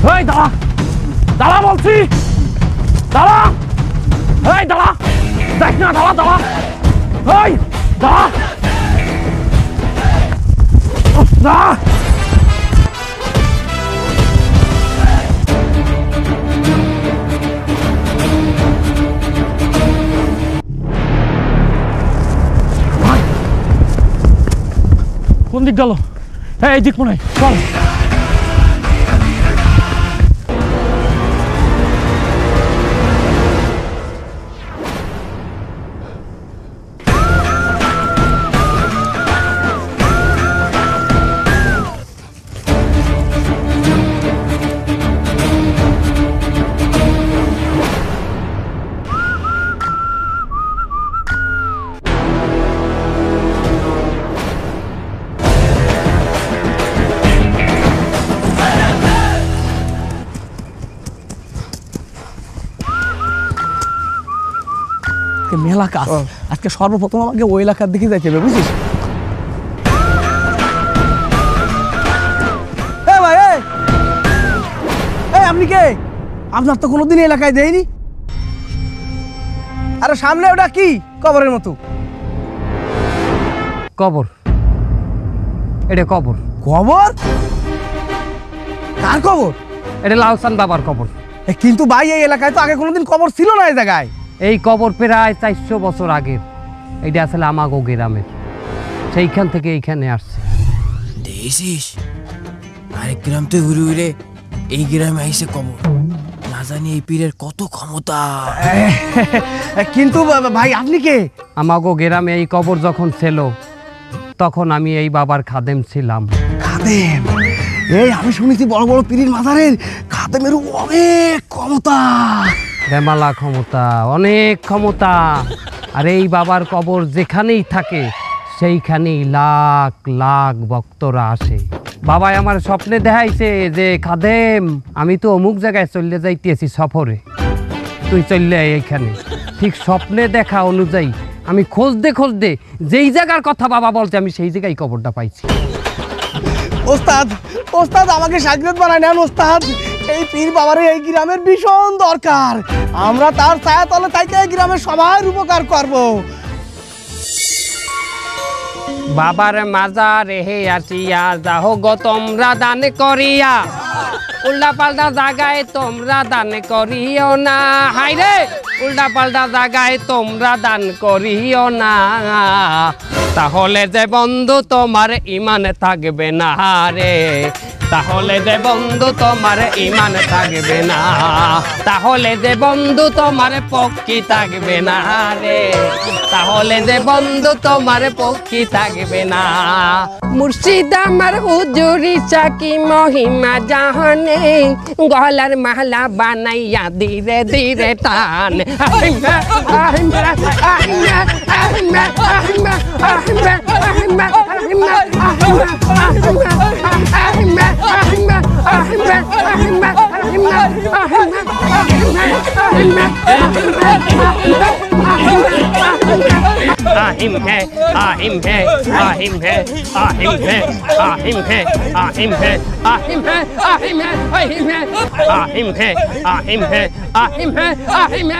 এই দাঁড়া দাঁড়া বলছি, দাঁড়া, এই দাঁড়া, দেখ না, দাঁড়া দাঁড়া, এই দাঁড়া, দাঁড়া। কোন দিক গেল? এই দিক মনে হয়, চল। মেলা কাজ, আজকে সর্বপ্রথম আমাকে ওই এলাকার দিকে যাইতে হবে, বুঝছিস? ভাই আপনি কে? আপনার তো কোনোদিন এলাকায় দেয়নি। আরে সামনে ওটা কি কবরের মতো? কবর? এটা কবর? কবর? কার কবর? এটা লাউসান বাবার কবর। কিন্তু ভাই এই এলাকায় তো আগে কোনোদিন কবর ছিল না। এই জায়গায় এই কবর প্রায় 400 বছর আগের। এটা আসলে আমাগো গ্রামের, সেইখান থেকে এইখানে আসছে। দেখিস আরেক গ্রাম তো ঘুরে ঘুরে এই গ্রামে আইসে কবর, না জানি এই পীরের কত ক্ষমতা। কিন্তু ভাই আপনি কে? আমাগো গ্রামে এই কবর যখন ছিল তখন আমি এই বাবার খাদেম ছিলাম। খাদেম? এই আমি শুনেছি বড় বড় পীরের মাজারের খাদেমের অনেক ক্ষমতা। বেমালা ক্ষমতা, অনেক ক্ষমতা। আর এই বাবার কবর যেখানেই থাকে সেইখানেই লাখ লাখ ভক্তরা আসে। বাবাই আমার স্বপ্নে দেখাইছে যে খাদেম আমি তো অমুক জায়গায় চলে যাইতেছি সফরে, তুই চললে এইখানে। ঠিক স্বপ্নে দেখা অনুযায়ী আমি খুঁজতে খুঁজতে যেই জায়গার কথা বাবা বলছে আমি সেই জায়গায় কবরটা পাইছি। ওস্তাদ, ওস্তাদ আমাকে সাগরেদ বানায় নেন ওস্তাদ। এই পীর বাবারে এই গ্রামের ভীষণ দরকার। আমরা তার ছায়া তলে থেকে এই গ্রামের সবার উপকার করব। বাবার মাজারে হে আসিয়া যাহো গো তোমরা দান করিয়া, উল্টা পাল্টা জায়গায় তোমরা দান করিও না। হাইরে উল্টা পাল্টা জায়গায় তোমরা দান করিও না, তাহলে যে বন্ধু তোমার ইমান থাকবে না রে, তাহলে যে বন্ধু তোমার ইমান থাকবে না, তাহলে যে বন্ধু তোমার পক্ষী থাকবে না রে, তাহলে যে বন্ধু তোমার পক্ষী থাকবে না। মুর্শিদ আমার হুজুরি চাকি মহিমা জাহানে, গলার মালা বানাইয়া ধীরে ধীরে টান। আহিম হে আহিম হে আহিম হে আহিম হে আহিম হে আহিম হে আহিম হে আহিম হে আহিম হে আহিম হে আহিম হে আহিম হে আহিম হে আহিম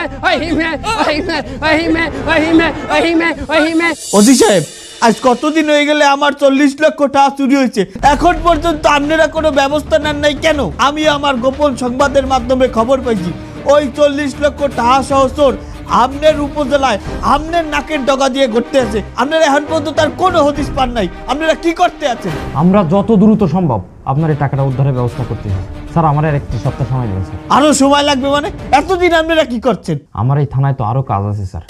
হে আহিম হে আহিম হে আহিম হে আহিম হে আহিম হে। ওসি সাহেব, আজ কতদিন হয়ে গেলে আমার 40 লক্ষ টাকা চুরি হয়েছে, এখন পর্যন্ত আপনারা কোনো ব্যবস্থা নেন নাই কেন? আমি আমার গোপন সংবাদের মাধ্যমে খবর পাইছি ওই 40 লক্ষ টাকা সহ চোর আপনার উপজেলায় আপনার নাকের ডগা দিয়ে ঘুরতে আছে। আপনারা এখন পর্যন্ত তার কোনো হদিস পান নাই, আপনারা কি করতে আছেন? আমরা যত দ্রুত সম্ভব আপনার এই টাকাটা উদ্ধারের ব্যবস্থা করতে হবে স্যার। আমার আর একটি সপ্তাহ সময় দেবেন স্যার। আরো সময় লাগবে মানে? এতদিন আপনারা কি করছেন? আমার এই থানায় তো আরো কাজ আছে স্যার,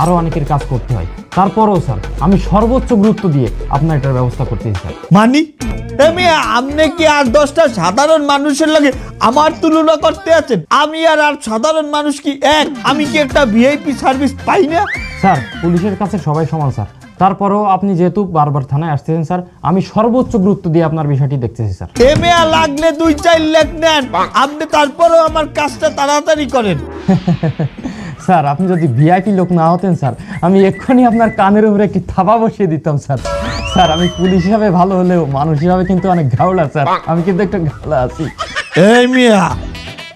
আরো অনেকের কাজ করতে হয়। তারপরেও স্যার আমি সর্বোচ্চ গুরুত্ব দিয়ে আপনার এটার ব্যবস্থা করতেছি স্যার। মানি আপনি কি আর 10টা সাধারণ মানুষের লাগে আমার তুলনা করতে আছেন? আমি আর সাধারণ মানুষ কি এক? আমি কি একটা ভিআইপি সার্ভিস পাই না? স্যার পুলিশের কাছে সবাই সমান স্যার, তারপরেও আপনি যেহেতু বারবার থানায় আসতেছেন স্যার, আমি সর্বোচ্চ গুরুত্ব দিয়ে আপনার বিষয়টি দেখতেছি স্যার। এমএ লাগলে 2-4 লাখ নেন, আপনি তারপরেও আমার কাজটা তাড়াতাড়ি করেন। স্যার আপনি যদি ভিআইপি লোক না হতেন স্যার, আমি এক্ষুনি আপনার কানের উপরে একটি থাবা বসিয়ে দিতাম স্যার। স্যার আমি পুলিশ হিসাবে ভালো হলেও মানুষ হিসাবে কিন্তু অনেক ঘাওলা স্যার, আমি কিন্তু একটা ঘাওলা আছি। এই মিয়া,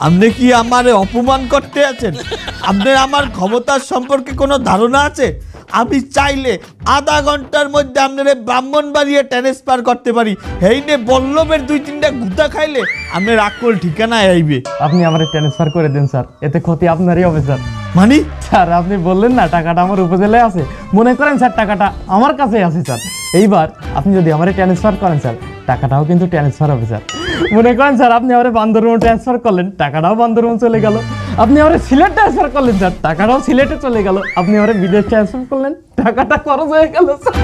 আপনি কি আমারে অপমান করতে আছেন? আপনার আমার ক্ষমতার সম্পর্কে কোনো ধারণা আছে? আমি চাইলে আধা ঘন্টার মধ্যে আপনার ব্রাহ্মণবাড়িয়া ট্রান্সফার করতে পারি। হেইনে বল্লভের 2-3টা গুতা খাইলে আপনার আকল ঠিকানায় আইবে। আপনি আমার ট্রান্সফার করে দেন স্যার, এতে ক্ষতি আপনারই হবে স্যার। মানে স্যার আপনি বললেন না টাকাটা আমার উপজেলায় আছে, মনে করেন স্যার টাকাটা আমার কাছেই আছে স্যার। এইবার আপনি যদি আমার ট্রান্সফার করেন স্যার, টাকাটাও কিন্তু ট্রান্সফার হবে স্যার। মনে করেন স্যার আপনি আমার বান্দরবন ট্রান্সফার করলেন, টাকাটাও বান্দরবন চলে গেল। আপনি আমার সিলেট ট্রান্সফার করলেন স্যার, টাকাটাও সিলেটে চলে গেল। আপনি আমার বিদেশ ট্রান্সফার করলেন, টাকাটা খরচ হয়ে গেল স্যার।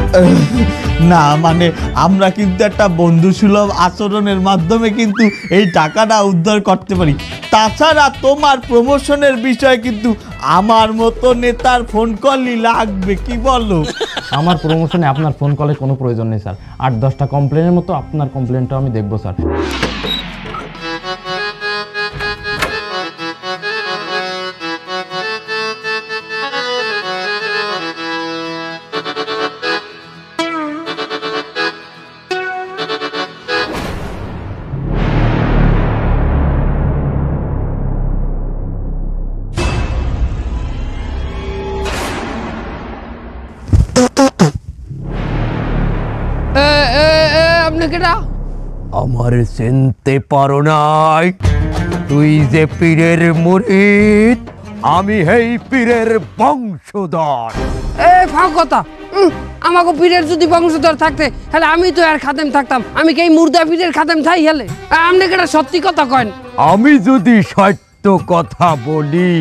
না মানে আমরা কিন্তু একটা বন্ধুসুলভ আচরণের মাধ্যমে কিন্তু এই টাকাটা উদ্ধার করতে পারি। তাছাড়া তোমার প্রমোশনের বিষয়ে কিন্তু আমার মতো নেতার ফোন কলই লাগবে, কি বলো? আমার প্রমোশনে আপনার ফোন কলের কোনো প্রয়োজন নেই স্যার। 8-10টা কমপ্লেনের মতো আপনার কমপ্লেনটাও আমি দেখবো স্যার। আপনি কেটা? আমার চিনতে পারো নাই? তুই যে পীরের মুরিদ, আমি এই পীরের বংশধর। ফাও কথা। আমাকে পীরের যদি বংশধর থাকতে তাহলে আমি তো আর খাদেম থাকতাম। আমি কি এই মুর্দা পীরের খাদেম থাই হেলে? আপনি কেটা সত্যি কথা কন? আমি যদি সত্য কথা বলি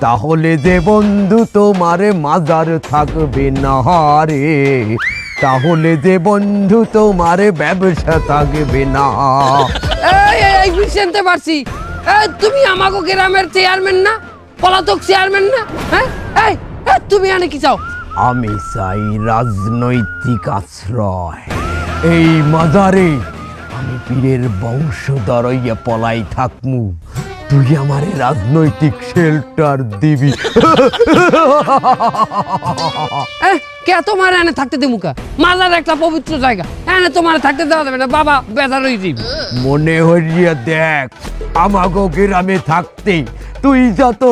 তাহলে যে বন্ধু তোমারে মাজার থাকবে না রে, তাহলে যে বন্ধু তোমারে ব্যবসা থাকবে না। এই বুঝতে পারছি, তুমি আমাকে গ্রামের চেয়ারম্যান না, পলাতক চেয়ারম্যান না? হ্যাঁ তুমি আনে কি চাও? আমি চাই রাজনৈতিক আশ্রয়। এই মাজারে আমি পীরের বংশধর হইয়া পলাই থাকমু, তুই আমারে রাজনৈতিক শেল্টার দিবি। কে তোমার এনে থাকতে দে মুখা? মাজার একটা পবিত্র জায়গা, এনে তোমার থাকতে দেওয়া যাবে না, বাবা বেজার হয়ে যাবে। মনে হইয়া দেখ, আমাগো গ্রামে থাকতে তুই যত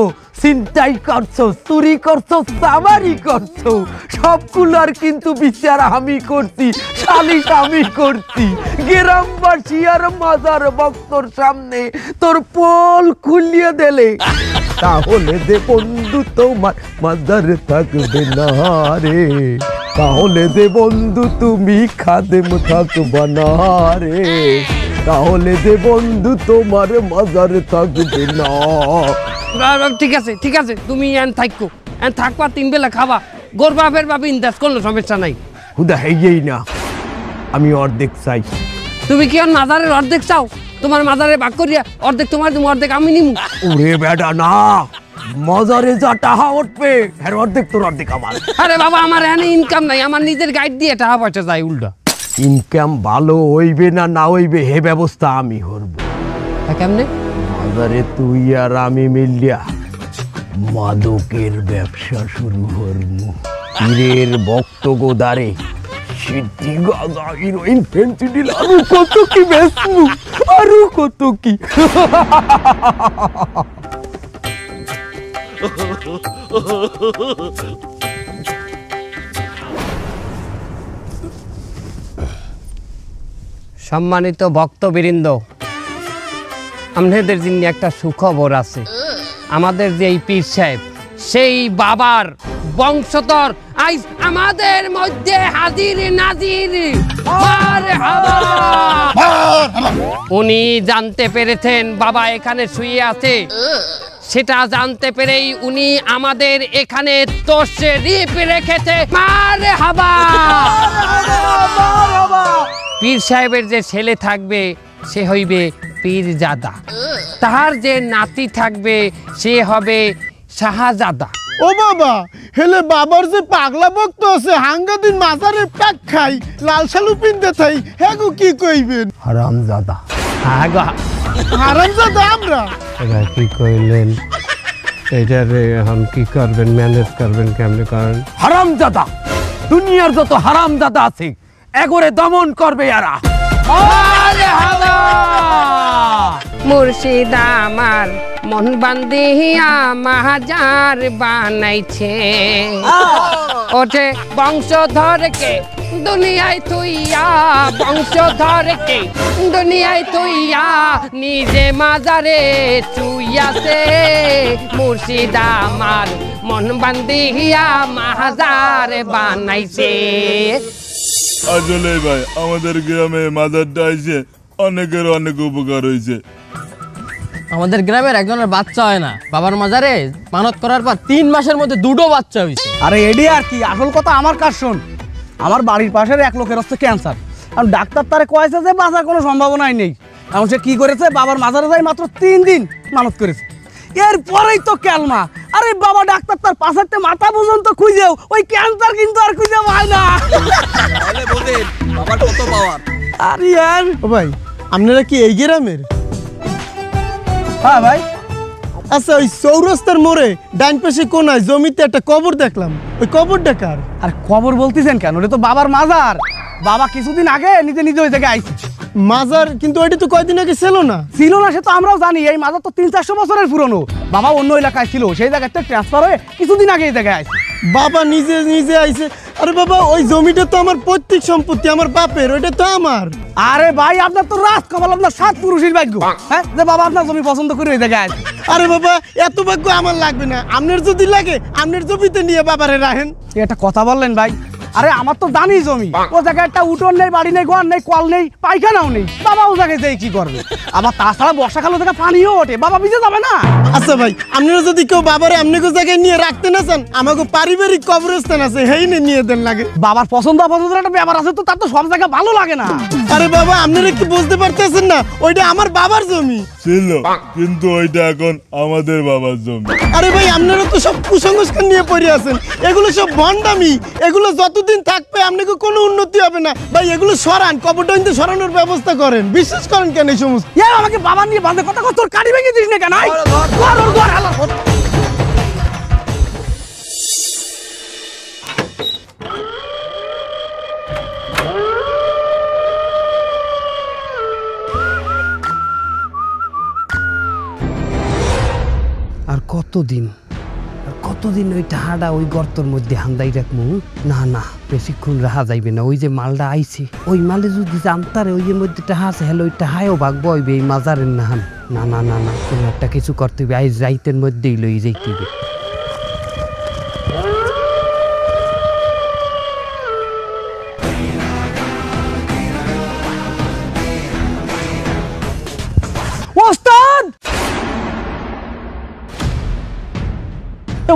চিন্তাই করছো, চুরি করছো, চামারি করছো, সবগুলার কিন্তু বিচার আমি করছি, সালিশ আমি করছি। গ্রামবাসী আর মাজার ভক্তর সামনে তোর পোল খুলিয়ে দিলে তাহলে যে বন্ধু তোমার মাজার থাকবে না রে, তাহলে যে বন্ধু তুমি খাদেম থাকবা না রে, তাহলে যে বন্ধু তোমার মাজার থাকবে না। ঠিক আছে ঠিক আছে, তুমি এন থাকো, এন থাকবা, 3 বেলা খাবা, গরবা ফেরবা, বিন্দাস, কোনো সমস্যা নাই। হুদা হেই না, আমি অর্ধেক চাই। তুমি কি আর মাজারের অর্ধেক চাও? তোমার মাজারে ভাগ করিয়া অর্ধেক তোমার তুমি অর্ধেক আমি নিমু। ওরে বেটা না, মাজারে যা টাকা উঠবে এর অর্ধেক তোর অর্ধেক আমার। আরে বাবা, আমার এনে ইনকাম নাই, আমার নিজের গাইড দিয়ে টাকা পয়সা যায় উল্টা। ইনকাম ভালো হইবে না না হইবে হে ব্যবস্থা আমি করব। কেমনে? মাজারে তুই আর আমি মিলিয়া মাদকের ব্যবসা শুরু করবো। পীরের ভক্ত গোদারে সিদ্ধি, গাঁজা, হিরোইন, ফেন্সিডিল, আরো কত কি বেচবো, আরো কত কি। সম্মানিত ভক্তবৃন্দ, আপনাদের জন্য একটা সুখবর আছে। আমাদের যে এই পীর সাহেব, সেই বাবার বংশধর আজ আমাদের মধ্যে হাজির নাজির। মারহাবা। উনি জানতে পেরেছেন বাবা এখানে শুয়ে আছে, সেটা জানতে পেরেই উনি আমাদের এখানে তশরিফ রেখেছে। মারহাবা। পীর সাহেবের যে ছেলে থাকবে সে হইবে পীরজাদা, তাহার যে নাতি থাকবে সে হবে শাহজাদা। ও বাবা, হেলে বাবার যে পাগলা ভক্ত আছে, হাঙ্গা দিন মাজারে প্যাক খাই, লাল শালু পিনতে থাই, হেগু কি কইবেন? হারামজাদা। হারামজাদা আমরা? এটা কি কইলেন? এটারে এখন কি করবেন, ম্যানেজ করবেন কেমনে করেন? হারামজাদা, দুনিয়ার যত হারামজাদা আছে এগরে দমন করবে এরা। মারহাবা। মুর্শিদ আমার মন বান্ধিয়া মাহাজার বানাইছে ওঠে বংশধরকে দুনিয়ায় তুইয়া বংশধরকে দুনিয়ায় তুইয়া নিজে মাজারে চুইয়াছে মুর্শিদ আমার মন বান্ধিয়া মাহাজার বানাইছে। আসলে ভাই আমাদের গ্রামে মাজারটা আইছে অনেকের অনেক উপকার হয়েছে। আমাদের গ্রামের একজনের বাচ্চা হয় না, বাবার মাজারে মানত করার পর 3 মাসের মধ্যে 2টো বাচ্চা হয়েছে। আরে এডি আর কি, আসল কথা আমার কাজ শোন। আমার বাড়ির পাশের এক লোকের হচ্ছে ক্যান্সার, আর ডাক্তার তারে কয়েছে যে বাঁচার কোনো সম্ভাবনাই নেই। এখন সে কি করেছে, বাবার মাজারে যাই মাত্র 3 দিন মানত করেছে, এরপরেই তো ক্যালমা। আরে বাবা ডাক্তার তার পাশেরতে মাথা পর্যন্ত খুঁজেও ওই ক্যান্সার কিন্তু আর খুঁজে পায় না। আরে আর ও ভাই, আপনারা কি এই গ্রামের? হ্যাঁ ভাই। আচ্ছা, ওই চৌরাস্তার মোড়ে ডান পাশে কোনায় জমিতে একটা কবর দেখলাম, ওই কবরটা কার? আর খবর বলতেছেন কেন, ওটা তো বাবার মাজার। বাবা কিছুদিন আগে নিজে নিজে ওই জায়গায় আইছে। মাজার কিন্তু ওইটা তো কয়দিন আগে ছিল না। ছিল না সে তো আমরাও জানি, এই মাজার তো 300-400 বছরের পুরনো। বাবা অন্য এলাকায় ছিল, সেই জায়গাতে ট্রান্সফার হয়ে কিছুদিন আগে এই জায়গায় আইছে। বাবা নিজে নিজে আইছে? আরে বাবা, ওই জমিটা তো আমার পৈতৃক সম্পত্তি, আমার বাপের, ওইটা তো আমার। আরে ভাই আপনার তো রাত কপাল, আপনার 7 পুরুষের ভাগ্য, হ্যাঁ, যে বাবা আপনার জমি পছন্দ করে ওই জায়গায় আইছে। আরে বাবা, এত ভাগ্য আমার লাগবে না, আপনার যদি লাগে আপনার জমিতে নিয়ে বাবারে রাখেন। এটা কথা বললেন ভাই? আরে আমার তো দানি জমি, ও জায়গায় একটা উঠোন নেই, বাড়ি নেই, ঘর নেই, কল নেই, পায়খানাও নেই। বাবা ও জায়গায় যেয়ে কি করবে? আবার তাছাড়া বর্ষাকালে জায়গায় পানিও ওঠে, বাবা ভিজে যাবে না। আচ্ছা ভাই, আপনারা যদি কেউ বাবারে আপনাকে জায়গায় নিয়ে রাখতে না চান, আমাকে পারিবারিক কবরস্থান আছে, হেই নিয়ে দেন লাগে। বাবার পছন্দ অপছন্দের একটা ব্যাপার আছে তো, তার তো সব জায়গা ভালো লাগে না। আরে বাবা, আপনারা কি বুঝতে পারতেছেন না, ওইটা আমার বাবার জমি ছিল, কিন্তু ওইটা এখন আমাদের বাবার জমি। আরে ভাই, আপনারা তো সব কুসংস্কার নিয়ে পড়ে আছেন, এগুলো সব ভণ্ডামি। এগুলো যতদিন থাকবে আপনাকে কোনো উন্নতি হবে না ভাই। এগুলো সরান, কবরটা কিন্তু সরানোর ব্যবস্থা করেন। বিশ্বাস করেন কেন এই সমস্ত? আমাকে বাবা নিয়ে বাঁধে কথা কর, তোর কাটি ভেঙে দিস না কেন? আর কতদিন ওই টাহাটা ওই গর্তর মধ্যে হান্দাই রাখবো? না না, বেশিক্ষণ রাহা যাইবে না। ওই যে মালটা আইছে, ওই মালে যদি জানতারে ওই যে মধ্যে টাহা আছে, হ্যালো ওই টাহায়ও ভাগবো হইবে এই মাজারের নাহান। না না না না, কোনো একটা কিছু করতে হবে, আইজ রাইতের মধ্যেই লই যাইতে হবে। ওস্তাদ,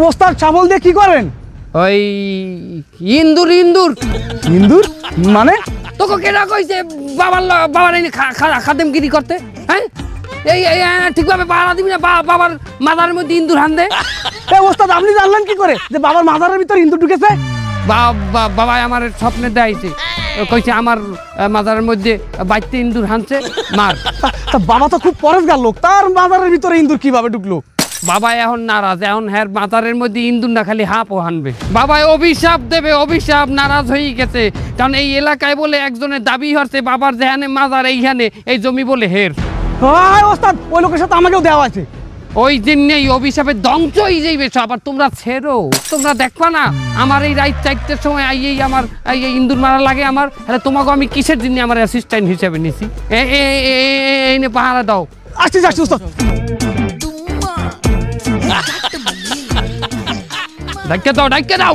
ওস্তাদ চাবল দিয়ে কি করেন? ওই ইন্দুর ইন্দুর ইন্দুর মানে? তোকে কেনা কইছে বাবার এনে খাদেমগিরি করতে? হ্যাঁ, এই ঠিকভাবে পাহারা দিবি না, বাবার মাজারের মধ্যে ইন্দুর হান দে। ওস্তাদ আপনি জানলেন কি করে যে বাবার মাজারের ভিতর ইন্দুর ঢুকেছে? বাবা আমার স্বপ্নে দেখাইছে, কইছে আমার মাজারের মধ্যে বাইতে ইন্দুর হানছে, মার। বাবা তো খুব পরেশগার লোক, তার মাজারের ভিতরে ইন্দুর কিভাবে ঢুকলো? বাবা এখন নারাজ, এখন হ্যার মাজারের মধ্যে ইন্দুর না খালি হাপও হানবে। বাবা অভিশাপ দেবে, অভিশাপ, নারাজ হয়ে গেছে। কারণ এই এলাকায় বলে একজনের দাবি হচ্ছে বাবার যেখানে মাজার এইখানে এই জমি বলে হের। ওস্তাদ ওই লোকের সাথে আমাকেও দেওয়া আছে। ওই জন্যই অভিশাপে ধ্বংস হয়ে যাইবে সব। আর তোমরা ছেড়ো, তোমরা দেখবা না আমার এই রাত 4টার সময় আইয়েই আমার ইন্দুর মারা লাগে আমার। তাহলে তোমাকে আমি কিসের জন্য আমার অ্যাসিস্ট্যান্ট হিসেবে নিছি? এই নে পাহারা দাও। আসছি আসছি ওস্তাদ। ডাক্কে দাও, ডাক্কে দাও।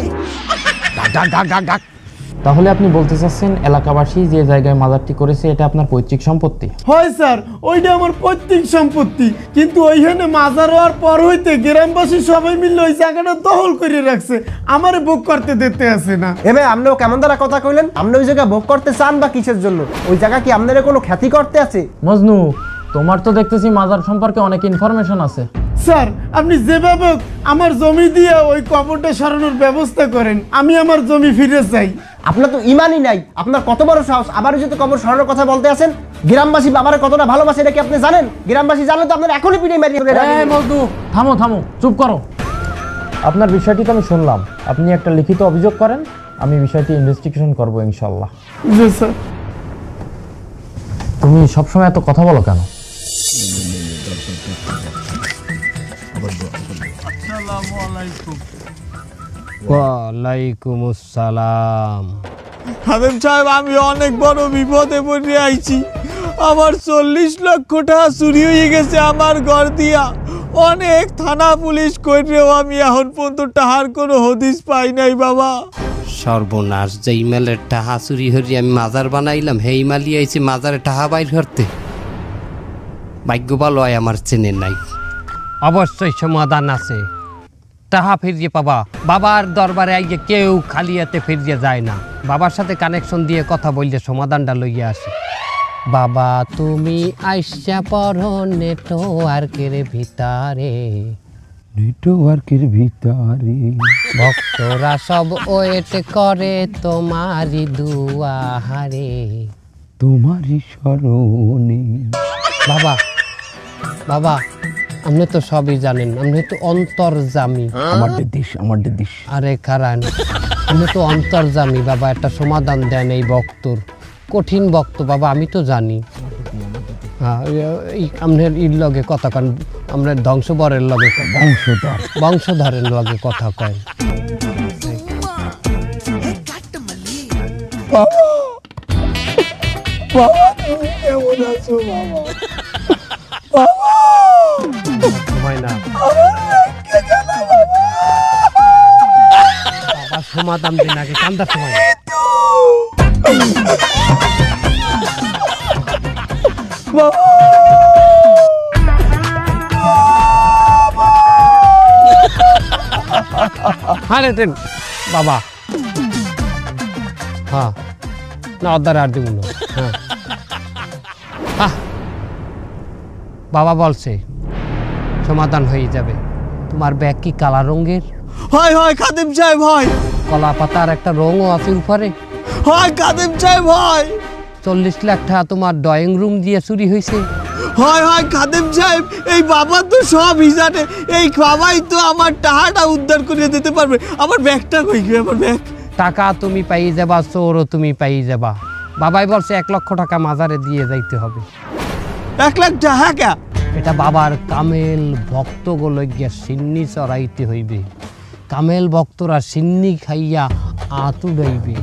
তাহলে আপনি বলতে চাচ্ছেন এলাকাবাসী যে জায়গায় মাজারটি করেছে এটা আপনার পৈতৃক সম্পত্তি? হয় স্যার, ওইটা আমার পৈতৃক সম্পত্তি, কিন্তু ওইখানে মাজার হওয়ার পর হইতে গ্রামবাসী সবাই মিলে ওই জায়গাটা দখল করে রাখছে, আমারে ভোগ করতে দিতে আসে না। এবে আপনিও কেমন দ্বারা কথা কইলেন? আপনি ওই জায়গা ভোগ করতে চান বা কিসের জন্য? ওই জায়গা কি আপনারা কোনো খ্যাতি করতে আছে? মজনু, তোমার তো দেখতেছি মাজার সম্পর্কে অনেক ইনফরমেশন আছে। স্যার, আপনি যেভাবে আমার জমি দিয়ে ওই কবরটা সরানোর ব্যবস্থা করেন, আমি আমার জমি ফিরে চাই। আপনার তো ইমানই নাই, আপনার কত বড় সাহস আবার যদি কবর সরানোর কথা বলতে আছেন? গ্রামবাসী বাবারে কতটা ভালোবাসে এটা কি আপনি জানেন? গ্রামবাসী জানলে তো আপনার এখনই পিটিয়ে মারিয়ে এই মজনু, থামো থামো, চুপ করো। আপনার বিষয়টি তো আমি শুনলাম, আপনি একটা লিখিত অভিযোগ করেন, আমি বিষয়টি ইনভেস্টিগেশন করব ইনশাআল্লাহ। জি স্যার। তুমি সবসময় এত কথা বলো কেন? ওয়ালাইকুম আসসালাম। খাদেম সাহেব, আমি অনেক বড় বিপদে পড়ে আইছি। আমার 40 লক্ষ টাকা চুরি হয়ে গেছে আমার ঘর দিয়া। অনেক থানা পুলিশ কইরেও আমি এখন পর্যন্ত টাকার কোনো হদিস পাই নাই বাবা। সর্বনাশ, যে ইমেলের টাহা চুরি হরি আমি মাজার বানাইলাম, হে ইমালি আইছে মাজারে টাহা বাইর করতে। ভাগ্য ভালো হয় আমার চেনে নাই। অবশ্যই সমাধান আছে, টাহা ফিরিয়ে পাবা। বাবার দরবারে আইয়ে কেউ খালি হাতে ফিরিয়ে যায় না। বাবার সাথে কানেকশন দিয়ে কথা বললে সমাধানটা লইয়া আসে। বাবা তুমি আইসা পড়ো নেটওয়ার্কের ভিতরে, নেটওয়ার্কের ভিতরে ভক্তরা সব ওয়েট করে তোমারই দুয়ারে। তোমারই স্মরণে। বাবা বাবা, আপনি তো সবই জানেন, আপনি তো অন্তর্যামী। আমার দেশ আরে কারণ আপনি তো অন্তর্যামী বাবা, একটা সমাধান দেন এই ভক্তর। কঠিন ভক্ত বাবা, আমি তো জানি। হ্যাঁ, এই আপনার ইর লগে কথা কন, আপনার ধ্বংসবরের লগে বংশধরের লগে কথা কয়। সময় না বাবা, সমাধান দিন আগে, কান্দার সময়। আরে ট্রেন বাবা, হ্যাঁ না অর্ডার আর দিব না। হ্যাঁ বাবা বলছে সমাধান হয়ে যাবে। তোমার ব্যাগ কি কালা রঙের? হয় হয় খাদেম সাহেব, হয়। কলা পাতার একটা রঙও আছে উপরে। হয় খাদেম সাহেব, হয়। 40 লাখ টাকা তোমার ড্রয়িং রুম দিয়ে চুরি হয়েছে। হয় হয় খাদেম সাহেব, এই বাবা তো সব জানে। এই বাবাই তো আমার টাকাটা উদ্ধার করে দিতে পারবে। আমার ব্যাগটা কই গেল? আমার ব্যাগ। টাকা তুমি পাই যাবা, চোরও তুমি পাই যাবা। বাবাই বলছে 1 লক্ষ টাকা মাজারে দিয়ে যাইতে হবে। 1 লাখ টাকা? এটা বাবার কামেল ভক্তগুলো গিয়া সিন্নি চড়াইতে হইবে। কামেল ভক্তরা সিন্নি খাইয়া আতুড়াইবে,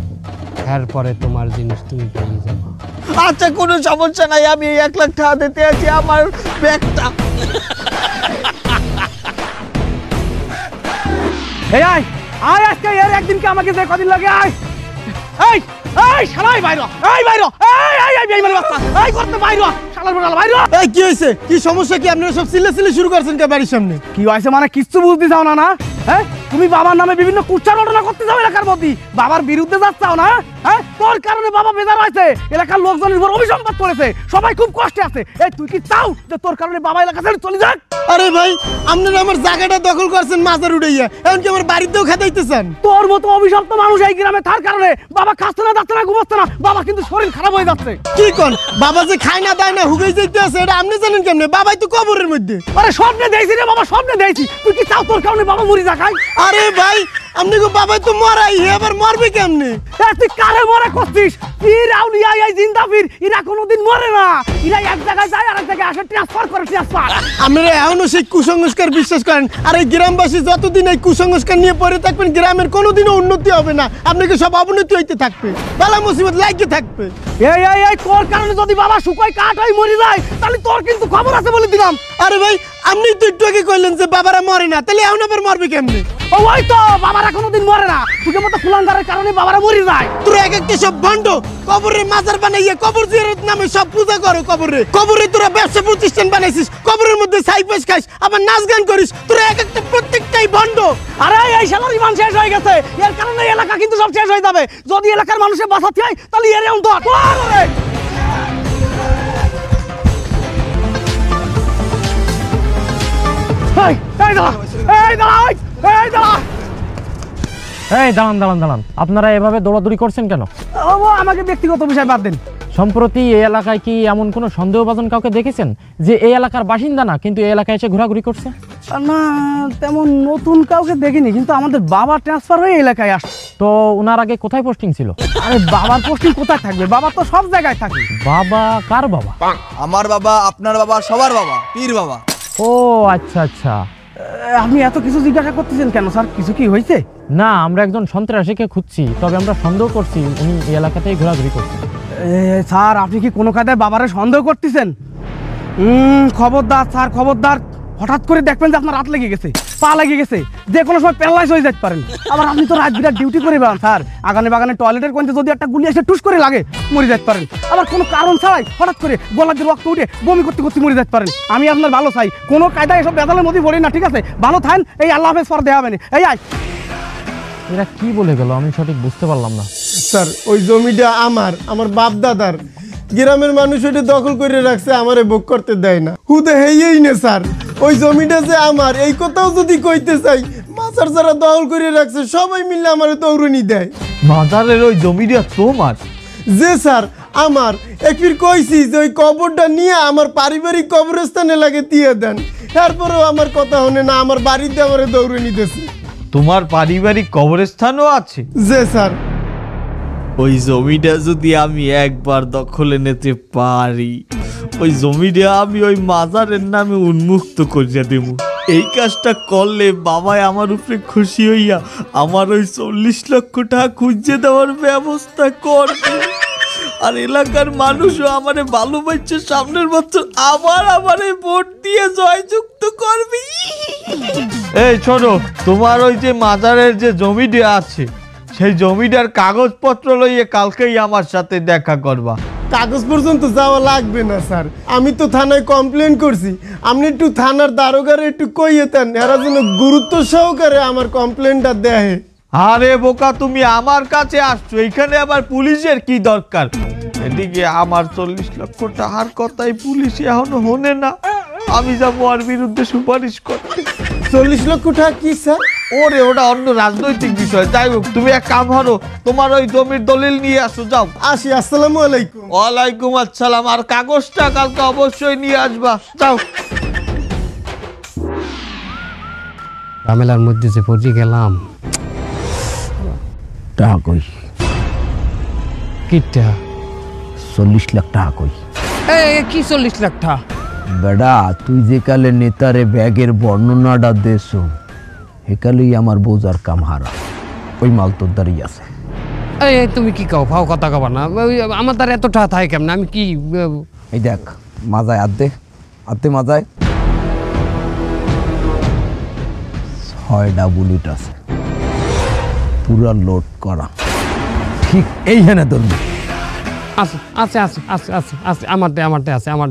এরপরে তোমার জিনিস তুমি পেয়ে যাবে। আচ্ছা, কোনো সমস্যা নাই, আমি 1 লাখ টাকা দিতে আছি। আমার ব্যাগটা। এই আয় আয়, আজকে এর একদিনকে আমাকে যে কদিন লাগে আয়। এই এই শালাই বাইরো, এই বাইরো, এই এই এই বেঈমান বাচ্চা, এই করতে বাইরো, শালার বড়াল বাইরো। এই কি হয়েছে? কি সমস্যা? কি আপনারা সব চিল্লাচিল্লি শুরু করছেন কে বাড়ির সামনে? কি হয়েছে মানে কিচ্ছু বুঝতে চাও না? না হ্যাঁ, তুমি বাবার নামে বিভিন্ন কুচ্ছা ঘটনা করতে যাও এলাকার মধ্যে, বাবার বিরুদ্ধে যাচ্ছাও না? হ্যাঁ, তোর কারণে বাবা বেজার হয়েছে, এলাকার লোকজনের উপর অভিসম্পাদ করেছে, সবাই খুব কষ্টে আছে। এই তুই কি চাও যে তোর কারণে বাবা এলাকা ছেড়ে চলে যাক? আরে ভাই, আপনারা আমার জায়গাটা দখল করছেন মাজার উড়াইয়া, এমনকি আমার বাড়িতেও খেদাইতেছেন। তোর মতো অভিশপ্ত মানুষ এই গ্রামে থাকার কারণে বাবা খাচ্ছে না, যাচ্ছে না, ঘুমাচ্ছে না, বাবা কিন্তু শরীর খারাপ হয়ে যাচ্ছে। কি কোন? বাবা যে খায় না দায় না হুগাই যাইতে আছে, এটা আপনি জানেন কেমনে? বাবাই তো কবরের মধ্যে। আরে স্বপ্নে দেখছি রে বাবা, স্বপ্নে দেখছি। তুই কি চাও তোর কারণে বাবা মরি যাক? আরে ভাই, আপনি গো বাবাই তো মরাই, এবার মরবে কেমনে? তুই কারে মরে করছিস? পীর আউলিয়া এই জিন্দা পীর, এরা কোনোদিন মরে না। এরা এক জায়গায় যায় আর এক জায়গায় আসে, ট্রান্সফার করে, ট্রান্সফার। আপনারা এখনো সেই কুসংস্কার বিশ্বাস করেন। আর এই গ্রামবাসী যতদিন এই কুসংস্কার নিয়ে পড়ে থাকবেন, গ্রামের কোনোদিনও উন্নতি হবে না, আপনাকে সব অবনতি হইতে থাকবে, বালা মুসিবত লাগিয়ে থাকবে। এই এই এই তোর কারণে যদি বাবা শুকায় কাঠ হয়ে মরে যায়, তাহলে তোর কিন্তু খবর আছে বলে দিলাম। আরে ভাই, আপনি তো একটু আগে কইলেন যে বাবারা মরে না, তাহলে এখন আবার মরবে কেমনে? ও ওই তো, বাবারা কোনোদিন মরে না, তুই মতো ফুলাঙ্গারের কারণে বাবারা মরে যায়। তোর এক একটা সব ভণ্ড, কবরের মাজার বানাইয়া কবর জিয়ারত নামে সব পূজা করো। কবরে কবরে তোরা ব্যবসা প্রতিষ্ঠান বানাইছিস, কবরের মধ্যে সাইপাস খাইস, আবার নাচ গান করিস। তোরা এক একটা প্রত্যেকটাই ভণ্ড। আরে এই শালার ইমান শেষ হয়ে গেছে, এর কারণে এলাকা কিন্তু সব শেষ হয়ে যাবে। যদি এলাকার মানুষের বাঁচাতে হয়, তাহলে এর এমন তো দাঁড়ান, আপনারা এভাবে দৌড়াদৌড়ি করছেন কেন? আমাকে ব্যক্তিগত বিষয় বাদ দেন। সম্প্রতি এই এলাকায় কি এমন কোনো সন্দেহভাজন কাউকে দেখেছেন যে এই এলাকার বাসিন্দা না, কিন্তু এই এলাকায় এসে ঘোরাঘুরি করছে? না, তেমন নতুন কাউকে দেখিনি, কিন্তু আমাদের বাবা ট্রান্সফার হয়ে এলাকায় আসছে। তো ওনার আগে কোথায় পোস্টিং ছিল? আরে বাবার পোস্টিং কোথায় থাকবে? বাবা তো সব জায়গায় থাকে। বাবা কার বাবা? আমার বাবা, আপনার বাবা, সবার বাবা, পীর বাবা। ও আচ্ছা আচ্ছা। আপনি এত কিছু জিজ্ঞাসা করতেছেন কেন স্যার? কিছু কি হয়েছে? না, আমরা একজন সন্ত্রাসীকে খুঁজছি, তবে আমরা সন্দেহ করছি উনি এই এলাকাতেই ঘোরাঘুরি করছেন। স্যার আপনি কি কোনো কায়দায় বাবারে সন্দেহ করতেছেন? খবরদার স্যার, খবরদার। হঠাৎ করে দেখবেন যে আপনার হাত লেগে গেছে, পা লেগে গেছে, যে কোনো সময় প্যারালাইজ হয়ে যেতে পারেন। আবার আপনি তো রাত বিরাট ডিউটি করে বেড়ান স্যার। আগানে বাগানে টয়লেটের কোণে যদি একটা গুলি এসে টুস করে লাগে মরে যেতে পারেন। আবার কোনো কারণ ছাড়াই হঠাৎ করে গলা দিয়ে রক্ত উঠে বমি করতে করতে মরে যেতে পারেন। আমি আপনার ভালো চাই, কোনো কায়দায় এসব বেদালের মধ্যে পড়ি না, ঠিক আছে? ভালো থাকেন, এই আল্লাহ হাফেজ, পর দেওয়া হবে না। এই আয়। এরা কি বলে গেল আমি সঠিক বুঝতে পারলাম না। স্যার ওই জমিটা আমার বাপ দাদার। গ্রামের মানুষ ওইটা দখল করে রাখছে, আমারে ভোগ করতে দেয় না। হুদে হেই না স্যার, ওই জমিটা যে আমার, এই কথাও যদি কইতে চাই, মাজার যারা দখল করে রাখছে সবাই মিলে আমারে দৌড়নি দেয়। মাজারের ওই জমিটা তোমার? যে স্যার আমার একবার কইছি যে ওই কবরটা নিয়ে আমার পারিবারিক কবরস্থানে লাগে দিয়ে দেন, তারপরেও আমার কথা হনে না, আমার বাড়িতে আমারে দৌড়নি দিতেছে। তোমার পারিবারিক কবরস্থানও আছে? যে স্যার ওই জমিটা যদি আমি একবার দখলে নিতে পারি, ওই জমিটা আমি ওই মাজারের নামে উন্মুক্ত করিয়া দেব। এই কাজটা করলে বাবাই আমার উপরে খুশি হইয়া আমার ওই 40 লক্ষ টাকা খুঁজে দেওয়ার ব্যবস্থা করবে। আর এলাকার মানুষও আমারে ভালোবাসছে, সামনের বছর আমারে ভোট দিয়ে জয়যুক্ত করবে। এই ছোটো, তোমার ওই যে মাজারের যে জমিটা আছে, সেই জমিটার কাগজপত্র লইয়ে কালকেই আমার সাথে দেখা করবা। কাগজ পর্যন্ত যাওয়া লাগবে না স্যার, আমি তো থানায় কমপ্লেন করছি। আপনি একটু থানার দারোগারে একটু কইয়ে দেন, এরা যেন গুরুত্ব সহকারে আমার কমপ্লেনটা দেয়। আরে বোকা, তুমি আমার কাছে আসছো, এখানে আবার পুলিশের কি দরকার? এদিকে আমার 40 লক্ষ টাকার কথাই পুলিশ এখনো হনে না, আমি যাবো ওর বিরুদ্ধে সুপারিশ করতে। 40 লক্ষ টাকা কি স্যার? ওরে ওটা অন্য রাজনৈতিক বিষয়। যাই হোক, তুমি এক কাম করো, তোমার ওই জমির দলিল নিয়ে আসো, যাও। আসি, আসসালামু আলাইকুম। ওয়ালাইকুম আসসালাম। আর কাগজটা কালকে অবশ্যই নিয়ে আসবা, যাও। ঝামেলার মধ্যে যে পড়ে গেলাম। টাকা কই? কিটা 40 লাখ টাকা কই? কি 40 লাখ টাকা? বেডা, তুই যে কালে নেতারে ব্যাগের বর্ণনাটা দেছো, একালেই আমার বোঝার কাম হারা। ওই মাল তোর দাঁড়িয়ে আছে। এই তুমি কি কও? ফাও কথা কবা না। আমার দ্বারা এত টাকা থাকে কেমন? আমি কি এই দেখ, মাজায় আদে মাজায় 6টা বুলেট আছে, পুরা লোড করা। ঠিক এইখানে ধরবি। আছে আছে আছে আছে আছে আছে আমার দে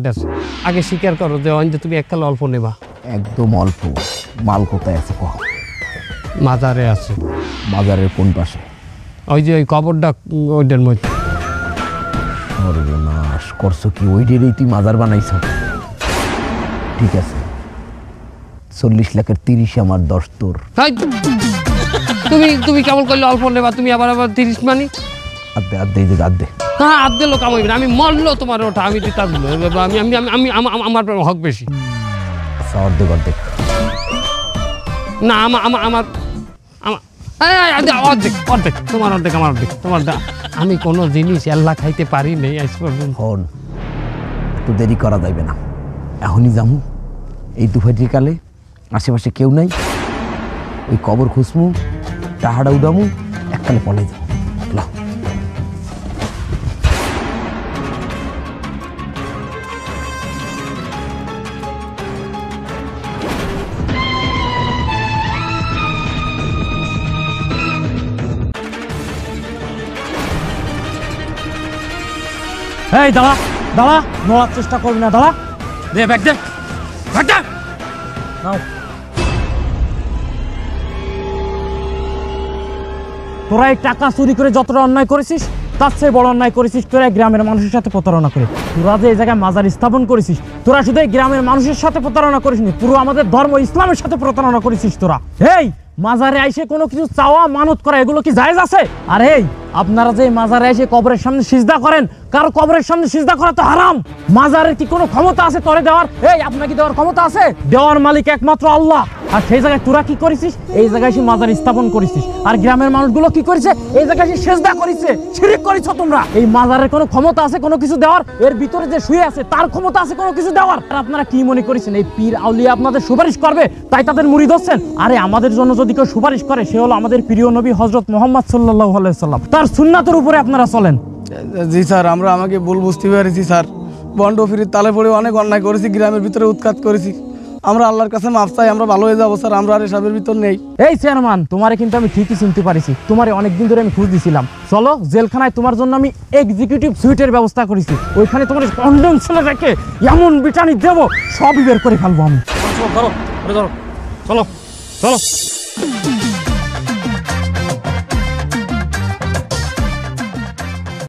আছে। আগে স্বীকার করো যে তুমি এককালে অল্প নেবা। একদম অল্প। মাল কোথায় আছে কহ? মাজারে আছে। মাজারের কোন পাশে? ওই যে ওই কবরটা ওইটার মধ্যে। সর্বনাশ করছো কি? ওইটারই তুই মাজার বানাইছ? ঠিক আছে, 40 লাখের 30 আমার, 10 তোর। তুমি কেমন করলে অল্প নেবা? তুমি আবার 30 মানি? আদে হ্যাঁ, আদে লোক আমি আমি মরলো তোমার ওটা আমি দিতাম। আমি আমার হক বেশি অর্ধেক না। আমার অর্ধেক তোমার, অর্ধেক আমার, অর্ধেক তোমার। আমি কোনো জিনিস আল্লাহ খাইতে পারি নেই আজ পর্যন্ত। হন, একটু দেরি করা যাইবে না, এখনই যামু। এই দুপুরের কালে আশেপাশে কেউ নাই, ওই কবর খুঁজমু, টাহাড়া উদামু, এককালে পলাই যাবো। এই দাঁড়া দাঁড়া, নড়ার চেষ্টা করবি না, দাঁড়া। দে ব্যাগ দে, ব্যাগ দে। নাও। তোরা এই টাকা চুরি করে যতটা অন্যায় করেছিস, তার চেয়ে বড় অন্যায় করেছিস তোরা গ্রামের মানুষের সাথে প্রতারণা করে। তোরা যে এই জায়গায় মাজার স্থাপন করেছিস, তোরা শুধু এই গ্রামের মানুষের সাথে প্রতারণা করিসনি, পুরো আমাদের ধর্ম ইসলামের সাথে প্রতারণা করেছিস তোরা। এই মাজারে আইসে কোনো কিছু চাওয়া মানত করা এগুলো কি জায়েজ আছে? আর এই আপনারা যে মাজারে এসে কবরের সামনে সিজদা করেন, কারো কবরের সামনে সিজদা করা তো হারাম। মাজারের কি কোনো ক্ষমতা আছে তোরে দেওয়ার? এই আপনার কি দেওয়ার ক্ষমতা আছে? দেওয়ার মালিক একমাত্র আল্লাহ। আর সেই জায়গায় তোরা কি করেছিস? এই জায়গায় সে মাজার স্থাপন করেছিস। আর গ্রামের মানুষগুলো কি করেছে? এই জায়গায় সে সিজদা করেছে, শিরক করেছো তোমরা। এই মাজারের কোনো ক্ষমতা আছে কোনো কিছু দেওয়ার? এর ভিতরে যে শুয়ে আছে তার ক্ষমতা আছে কোনো কিছু দেওয়ার? আর আপনারা কি মনে করেছেন এই পীর আউলিয়া আপনাদের সুপারিশ করবে তাই তাদের মুরিদ হচ্ছেন? আরে আমাদের জন্য যদি কেউ সুপারিশ করে সে হলো আমাদের প্রিয় নবী হযরত মুহাম্মদ সাল্লাল্লাহু আলাইহি সাল্লাম। তার সুন্নাতের উপরে আপনারা চলেন। জি স্যার, আমরা আমাকে ভুল বুঝতে পেরেছি স্যার। বন্ড ফিরির তালে পড়ে অনেক অন্যায় করেছি, গ্রামের ভিতরে উৎখাত করেছি। আমরা আল্লাহর কাছে মাফ চাই, আমরা ভালো হয়ে যাবো স্যার, আমরা আর এসবের ভিতর নেই। এই চেয়ারম্যান, তোমারে কিন্তু আমি ঠিকই চিনতে পারিছি, তোমারে অনেকদিন ধরে আমি খোঁজ দিছিলাম। চলো জেলখানায় তোমার জন্য আমি এক্সিকিউটিভ সুইটের ব্যবস্থা করেছি, ওইখানে তোমার কন্ডেম ছেলে রেখে এমন বিটানি দেবো সবই বের করে ফেলবো আমি। চলো চলো চলো।